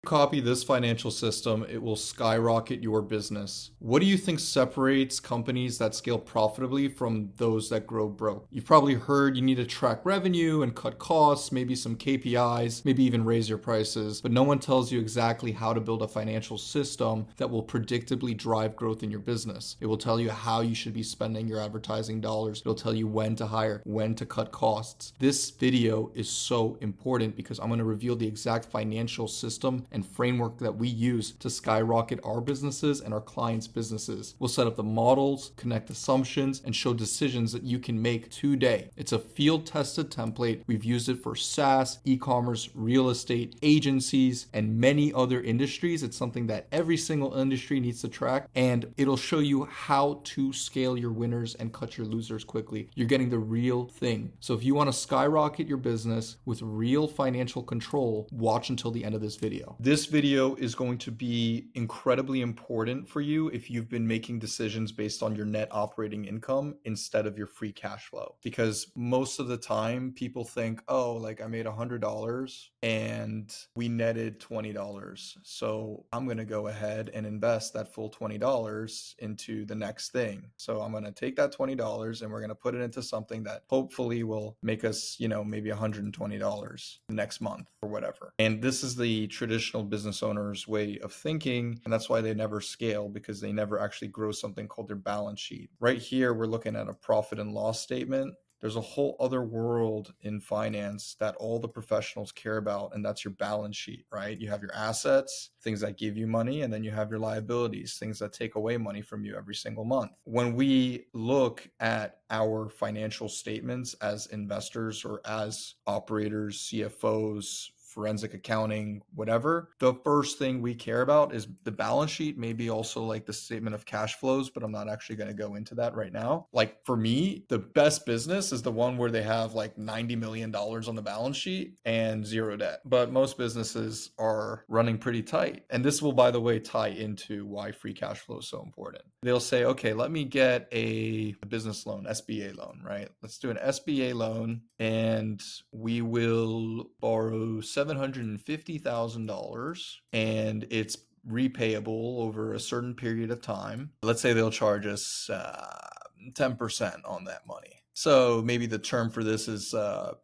Copy this financial system, it will skyrocket your business. What do you think separates companies that scale profitably from those that grow broke? You've probably heard you need to track revenue and cut costs, maybe some KPIs, maybe even raise your prices, but no one tells you exactly how to build a financial system that will predictably drive growth in your business. It will tell you how you should be spending your advertising dollars. It'll tell you when to hire, when to cut costs. This video is so important because I'm going to reveal the exact financial system and framework that we use to skyrocket our businesses and our clients' businesses. We'll set up the models, connect assumptions, and show decisions that you can make today. It's a field-tested template. We've used it for SaaS, e-commerce, real estate, agencies, and many other industries. It's something that every single industry needs to track, and it'll show you how to scale your winners and cut your losers quickly. You're getting the real thing. So if you want to skyrocket your business with real financial control, watch until the end of this video. This video is going to be incredibly important for you if you've been making decisions based on your net operating income instead of your free cash flow. Because most of the time people think, oh, like I made $100 and we netted $20. So I'm going to go ahead and invest that full $20 into the next thing. So I'm going to take that $20 and we're going to put it into something that hopefully will make us, maybe $120 next month or whatever. And this is the traditional business owner's way of thinking. And that's why they never scale, because they never actually grow something called their balance sheet. Right here, we're looking at a profit and loss statement. There's a whole other world in finance that all the professionals care about, and that's your balance sheet, right? You have your assets, things that give you money, and then you have your liabilities, things that take away money from you every single month. When we look at our financial statements as investors or as operators, CFOs, forensic accounting, whatever, the first thing we care about is the balance sheet, maybe also like the statement of cash flows, but I'm not actually going to go into that right now. Like for me, the best business is the one where they have like $90 million on the balance sheet and zero debt. But most businesses are running pretty tight. And this will, by the way, tie into why free cash flow is so important. They'll say, okay, let me get a business loan, SBA loan, right? Let's do an SBA loan and we will borrow $750,000 and it's repayable over a certain period of time. Let's say they'll charge us 10% on that money. So maybe the term for this is,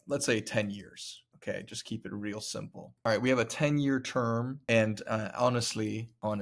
let's say 10 years. Okay, just keep it real simple. All right, we have a 10-year term, and honestly, I'm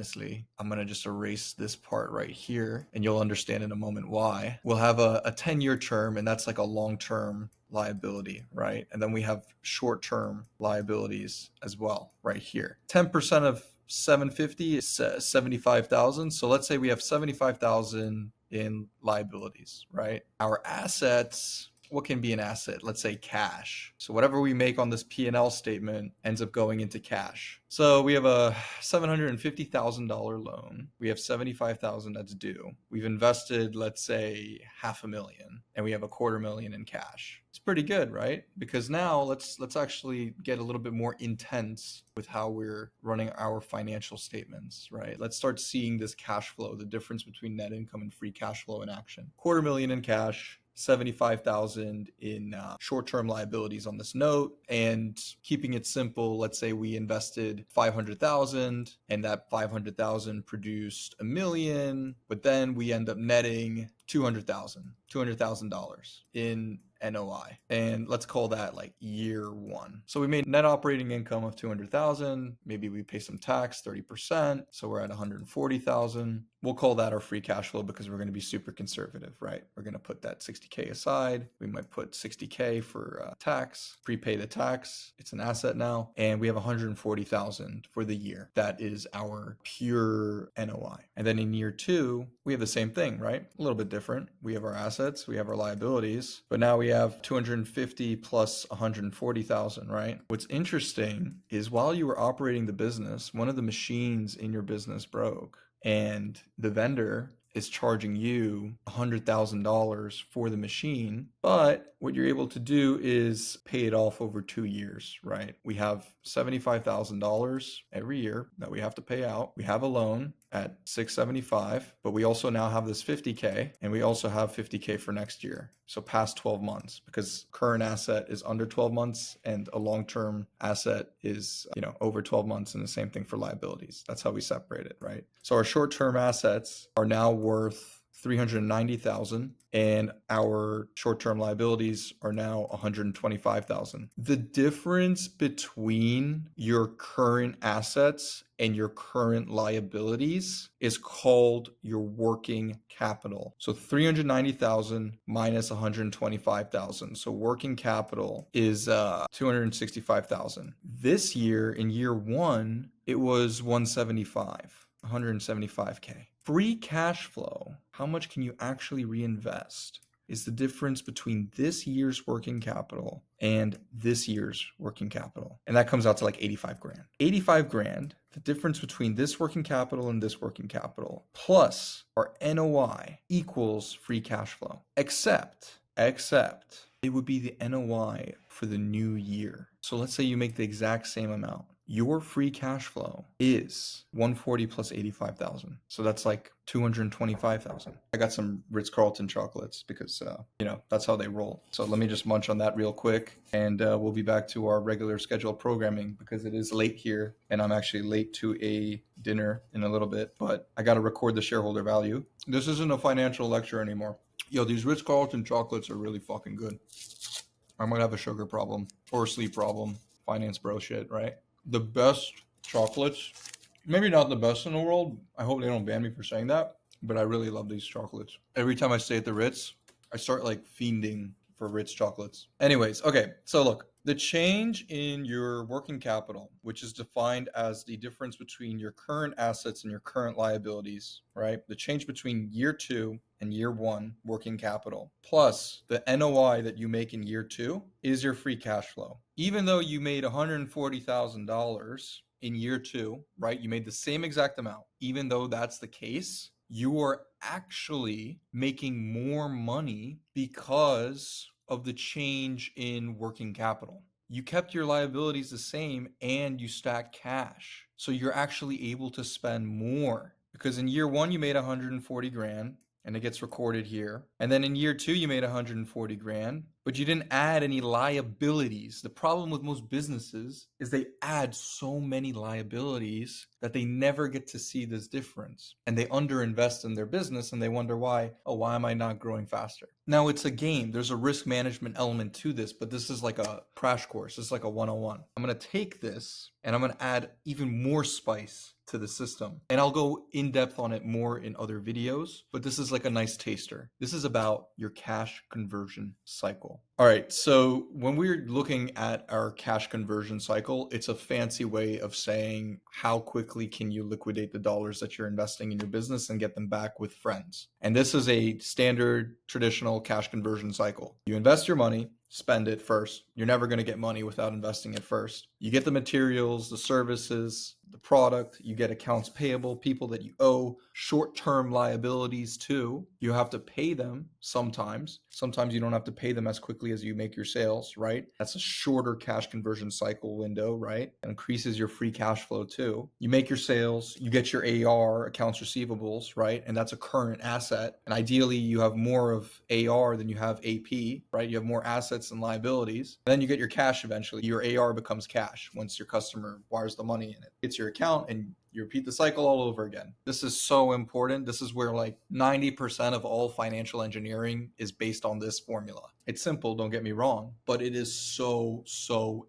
gonna just erase this part right here, and you'll understand in a moment why. We'll have a 10-year term, and that's like a long-term liability, right? And then we have short-term liabilities as well, right here. 10% of 750 is 75,000. So let's say we have 75,000 in liabilities, right? Our assets, what can be an asset? Let's say cash. So whatever we make on this P&L statement ends up going into cash. So we have a $750,000 loan. We have $75,000 that's due. We've invested, let's say, $500,000, and we have $250,000 in cash. It's pretty good, right? Because now let's actually get a little bit more intense with how we're running our financial statements, right? Let's start seeing this cash flow, the difference between net income and free cash flow in action. $250,000 in cash, 75,000 in short-term liabilities on this note. And keeping it simple, let's say we invested 500,000 and that 500,000 produced $1 million, but then we end up netting $200,000 in NOI. And let's call that like year one. So we made net operating income of 200,000. Maybe we pay some tax, 30%. So we're at 140,000. We'll call that our free cash flow because we're going to be super conservative, right? We're going to put that 60K aside. We might put 60K for tax, prepay the tax. It's an asset now. And we have 140,000 for the year. That is our pure NOI. And then in year two, we have the same thing, right? A little bit different. We have our assets, we have our liabilities, but now we have 250 plus 140,000, right? What's interesting is while you were operating the business, one of the machines in your business broke and the vendor is charging you $100,000 for the machine, but what you're able to do is pay it off over 2 years, right? We have $75,000 every year that we have to pay out. We have a loan at 675, but we also now have this 50K, and we also have 50K for next year. So past 12 months, because current asset is under 12 months and a long-term asset is, over 12 months, and the same thing for liabilities. That's how we separate it, right? So our short-term assets are now worth 390,000, and our short-term liabilities are now 125,000. The difference between your current assets and your current liabilities is called your working capital. So 390,000 minus 125,000. So working capital is 265,000. This year, in year one, it was 175K. Free cash flow, how much can you actually reinvest, is the difference between this year's working capital and this year's working capital. And that comes out to like 85 grand. 85 grand, the difference between this working capital and this working capital, plus our NOI equals free cash flow. Except it would be the NOI for the new year. So let's say you make the exact same amount. Your free cash flow is 140 plus 85,000. So that's like 225,000. I got some Ritz-Carlton chocolates because, that's how they roll. So let me just munch on that real quick, and we'll be back to our regular scheduled programming because it is late here, and I'm actually late to a dinner in a little bit, but I got to record the shareholder value. This isn't a financial lecture anymore. Yo, these Ritz-Carlton chocolates are really fucking good. I might have a sugar problem or a sleep problem. Finance bro shit, right? The best chocolates, maybe not the best in the world. I hope they don't ban me for saying that, but I really love these chocolates. Every time I stay at the Ritz, I start like fiending for Ritz chocolates. Anyways, okay, so look, the change in your working capital, which is defined as the difference between your current assets and your current liabilities, right? The change between year two and year one working capital, plus the NOI that you make in year two, is your free cash flow. Even though you made $140,000 in year two, right? You made the same exact amount. Even though that's the case, you are actually making more money because of the change in working capital. You kept your liabilities the same and you stacked cash. So you're actually able to spend more because in year one, you made 140 grand. And it gets recorded here. And then in year two, you made 140 grand, but you didn't add any liabilities. The problem with most businesses is they add so many liabilities that they never get to see this difference. And they underinvest in their business and they wonder why am I not growing faster? Now it's a game. There's a risk management element to this, but this is like a crash course. It's like a 101. I'm going to take this and I'm going to add even more spice to the system. And I'll go in depth on it more in other videos, but this is like a nice taster. This is about your cash conversion cycle. All right, so when we're looking at our cash conversion cycle, it's a fancy way of saying how quickly can you liquidate the dollars that you're investing in your business and get them back with friends. And this is a standard traditional cash conversion cycle. You invest your money, spend it first. You're never going to get money without investing it first. You get the materials, the services, the product, you get accounts payable, people that you owe, short-term liabilities too. You have to pay them sometimes. Sometimes you don't have to pay them as quickly as you make your sales, right? That's a shorter cash conversion cycle window, right? It increases your free cash flow too. You make your sales, you get your AR, accounts receivables, right? And that's a current asset. And ideally you have more of AR than you have AP, right? You have more assets and liabilities. And then you get your cash eventually. Your AR becomes cash once your customer wires the money in it. It's your account and you repeat the cycle all over again. This is so important. This is where like 90% of all financial engineering is based on this formula. It's simple, don't get me wrong, but it is so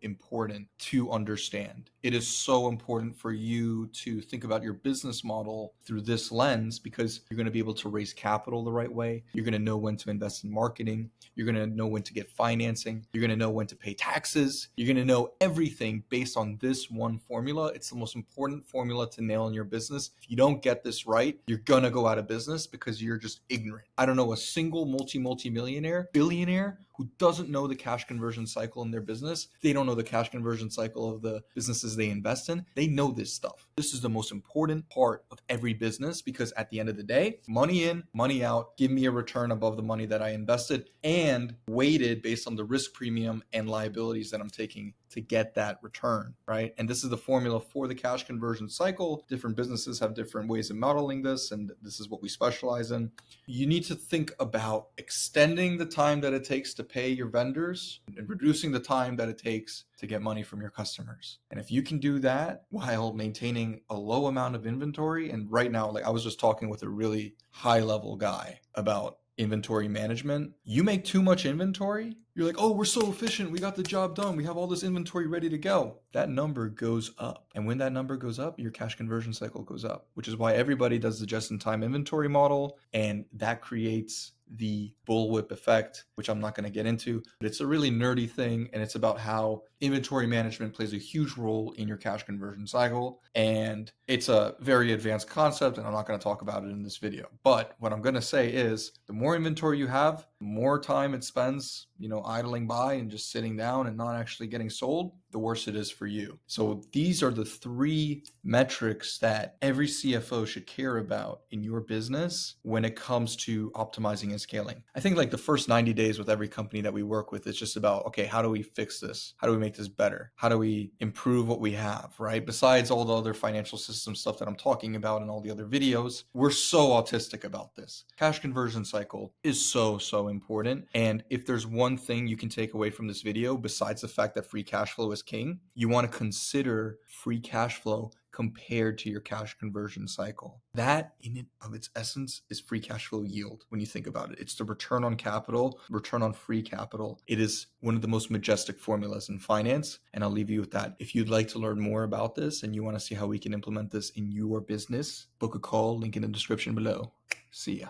important to understand. It is so important for you to think about your business model through this lens because you're going to be able to raise capital the right way. You're going to know when to invest in marketing. You're going to know when to get financing. You're going to know when to pay taxes. You're going to know everything based on this one formula. It's the most important formula to nail in your business. If you don't get this right, you're gonna go out of business because you're just ignorant. I don't know a single multi-millionaire, billionaire who who doesn't know the cash conversion cycle in their business. They don't know the cash conversion cycle of the businesses they invest in. They know this stuff. This is the most important part of every business, because at the end of the day, money in, money out, give me a return above the money that I invested and weighted based on the risk premium and liabilities that I'm taking to get that return, right? And this is the formula for the cash conversion cycle. Different businesses have different ways of modeling this, and this is what we specialize in. You need to think about extending the time that it takes to pay your vendors and reducing the time that it takes to get money from your customers. And if you can do that while maintaining a low amount of inventory, and right now, like I was just talking with a really high level guy about inventory management. You make too much inventory, you're like, oh, we're so efficient, we got the job done, we have all this inventory ready to go. That number goes up. And when that number goes up, your cash conversion cycle goes up, which is why everybody does the just-in-time inventory model. And that creates the bullwhip effect, which I'm not going to get into, but it's a really nerdy thing. And it's about how inventory management plays a huge role in your cash conversion cycle. And it's a very advanced concept, and I'm not going to talk about it in this video. But what I'm going to say is the more inventory you have, the more time it spends, idling by and just sitting down and not actually getting sold, the worse it is for you. So these are the 3 metrics that every CFO should care about in your business when it comes to optimizing and scaling. I think like the first 90 days with every company that we work with, it's just about, okay, how do we fix this? How do we make this better? How do we improve what we have, right? Besides all the other financial system stuff that I'm talking about in all the other videos, we're so autistic about this. Cash conversion cycle is so important. And if there's one thing you can take away from this video, besides the fact that free cash flow is king, you want to consider free cash flow compared to your cash conversion cycle. That in it of its essence is free cash flow yield. When you think about it, it's the return on capital, return on free capital. It is one of the most majestic formulas in finance. And I'll leave you with that. If you'd like to learn more about this and you want to see how we can implement this in your business, book a call, link in the description below. See ya.